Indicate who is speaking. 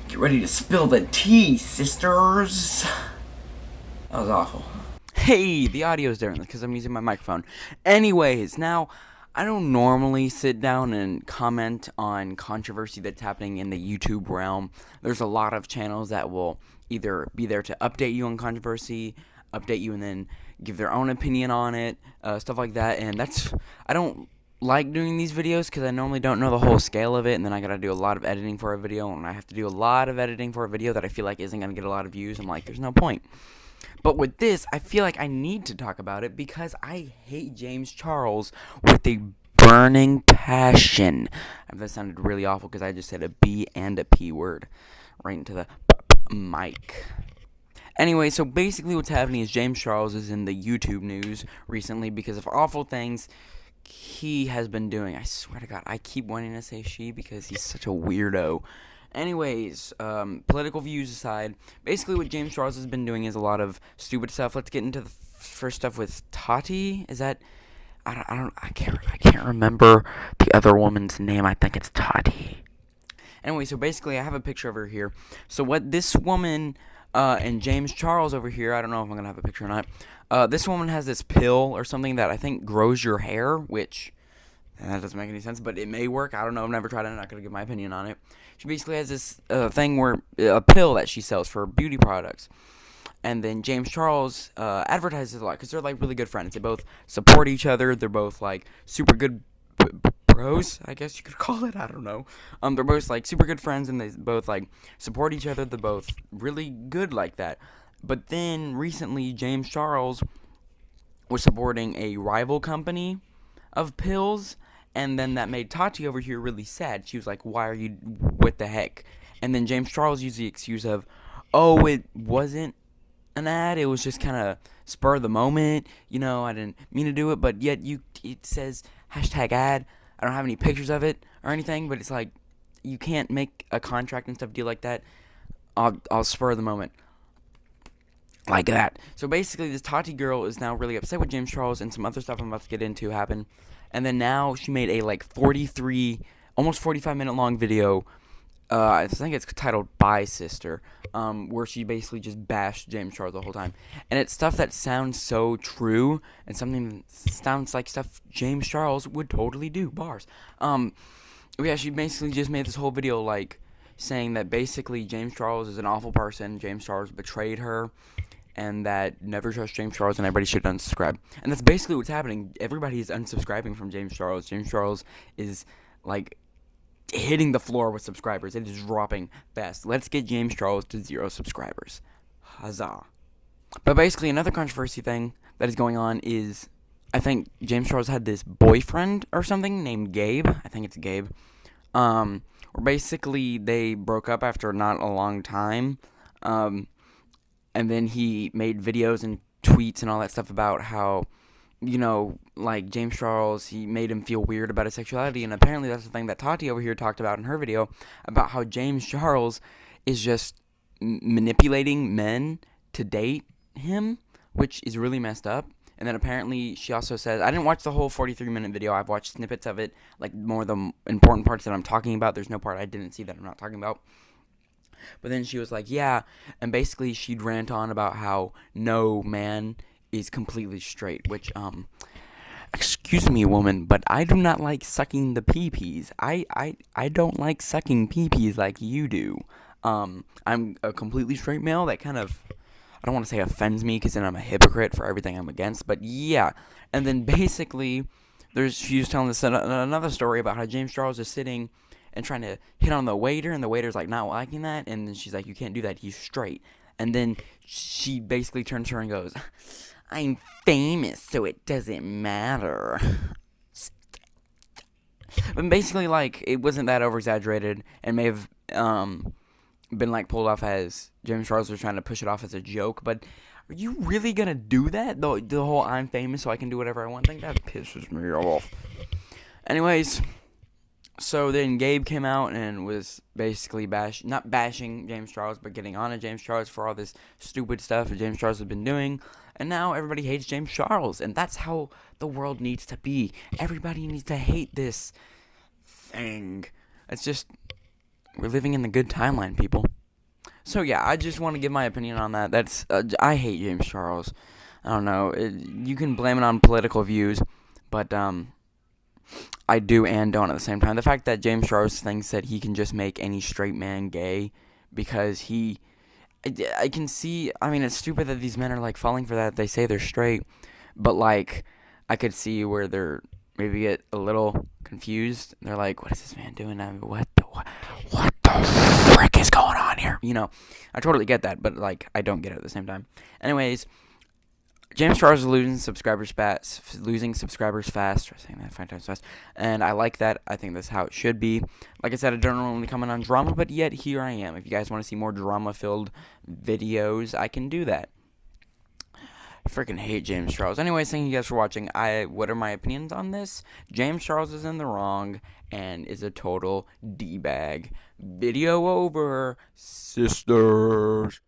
Speaker 1: Get ready to spill the tea, sisters. That was awful. Hey, the audio is different because I'm using my microphone. Anyways, now, I don't normally sit down and comment on controversy that's happening in the YouTube realm. There's a lot of channels that will either be there to update you on controversy, update you and then give their own opinion on it, stuff like that. And I don't like doing these videos because I normally don't know the whole scale of it, and then I gotta do a lot of editing for a video, and I have to do a lot of editing for a video that I feel like isn't gonna get a lot of views. I'm like, there's no point. But with this, I feel like I need to talk about it because I hate James Charles with a burning passion. That sounded really awful because I just said a B and a P word right into the mic. Anyway, so basically what's happening is James Charles is in the YouTube news recently because of awful things he has been doing. I swear to God, I keep wanting to say she because he's such a weirdo. Anyways, political views aside, basically what James Charles has been doing is a lot of stupid stuff. Let's get into the first stuff with Tati. Is that I can't remember the other woman's name. I think it's Tati. Anyway, so basically I have a picture of her here. So what this woman and James Charles over here, I don't know if I'm going to have a picture or not. This woman has this pill or something that I think grows your hair, which that doesn't make any sense, but it may work. I don't know. I've never tried it. I'm not going to give my opinion on it. She basically has this thing where a pill that she sells for beauty products. And then James Charles advertises a lot because they're like really good friends. They both support each other. They're both like super good bros, I guess you could call it. I don't know. They're both like super good friends, and they both like support each other. They're both really good like that. But then recently, James Charles was supporting a rival company of pills, and then that made Tati over here really sad. She was like, "Why are you? What the heck?" And then James Charles used the excuse of, "Oh, it wasn't an ad. It was just kind of spur of the moment. You know, I didn't mean to do it, but yet it says #ad. I don't have any pictures of it or anything, but it's like you can't make a contract and stuff deal like that. I'll spur of the moment." Like that. So basically, this Tati girl is now really upset with James Charles, and some other stuff I'm about to get into happened. And then now she made a like 43, almost 45-minute long video. I think it's titled "Bye Sister," where she basically just bashed James Charles the whole time. And it's stuff that sounds so true, and something that sounds like stuff James Charles would totally do. Bars. Yeah, she basically just made this whole video like saying that basically James Charles is an awful person. James Charles betrayed her, and that never trust James Charles, and everybody should unsubscribe. And that's basically what's happening. Everybody is unsubscribing from James Charles. James Charles is like hitting the floor with subscribers. It is dropping fast. Let's get James Charles to 0 subscribers. Huzzah. But basically, another controversy thing that is going on is I think James Charles had this boyfriend or something named Gabe. I think it's Gabe. Where basically they broke up after not a long time. And then he made videos and tweets and all that stuff about how, you know, like James Charles, he made him feel weird about his sexuality. And apparently that's the thing that Tati over here talked about in her video, about how James Charles is just manipulating men to date him, which is really messed up. And then apparently she also says, I didn't watch the whole 43-minute video. I've watched snippets of it, like more of the important parts that I'm talking about. There's no part I didn't see that I'm not talking about. But then she was like, yeah, and basically she'd rant on about how no man is completely straight, which, excuse me, woman, but I do not like sucking the pee-pees. I don't like sucking pee-pees like you do. I'm a completely straight male. That kind of, I don't want to say offends me, because then I'm a hypocrite for everything I'm against, but yeah. And then basically, she was telling us another story about how James Charles is sitting and trying to hit on the waiter, and the waiter's like not liking that, and then she's like, you can't do that, he's straight. And then she basically turns to her and goes, I'm famous, so it doesn't matter. But basically, like, it wasn't that over-exaggerated, and may have been like pulled off as James Charles was trying to push it off as a joke. But are you really gonna do that? The whole I'm famous so I can do whatever I want thing? That pisses me off. Anyways, So then Gabe came out and was basically not bashing James Charles, but getting on to James Charles for all this stupid stuff that James Charles has been doing. And now everybody hates James Charles. And that's how the world needs to be. Everybody needs to hate this thing. It's just, we're living in the good timeline, people. So yeah, I just want to give my opinion on that. I hate James Charles. I don't know. You can blame it on political views, but I do and don't at the same time. The fact that James Charles thinks that he can just make any straight man gay because I can see, I mean, it's stupid that these men are, like, falling for that. They say they're straight, but, like, I could see where they're maybe get a little confused. They're like, what is this man doing? I mean, what the frick is going on here? You know, I totally get that, but, like, I don't get it at the same time. Anyways, James Charles is losing subscribers fast, saying that 5 times fast, and I like that. I think that's how it should be. Like I said, I don't normally comment on drama, but yet here I am. If you guys want to see more drama-filled videos, I can do that. I freaking hate James Charles. Anyways, thank you guys for watching. What are my opinions on this? James Charles is in the wrong and is a total D-bag. Video over, sisters.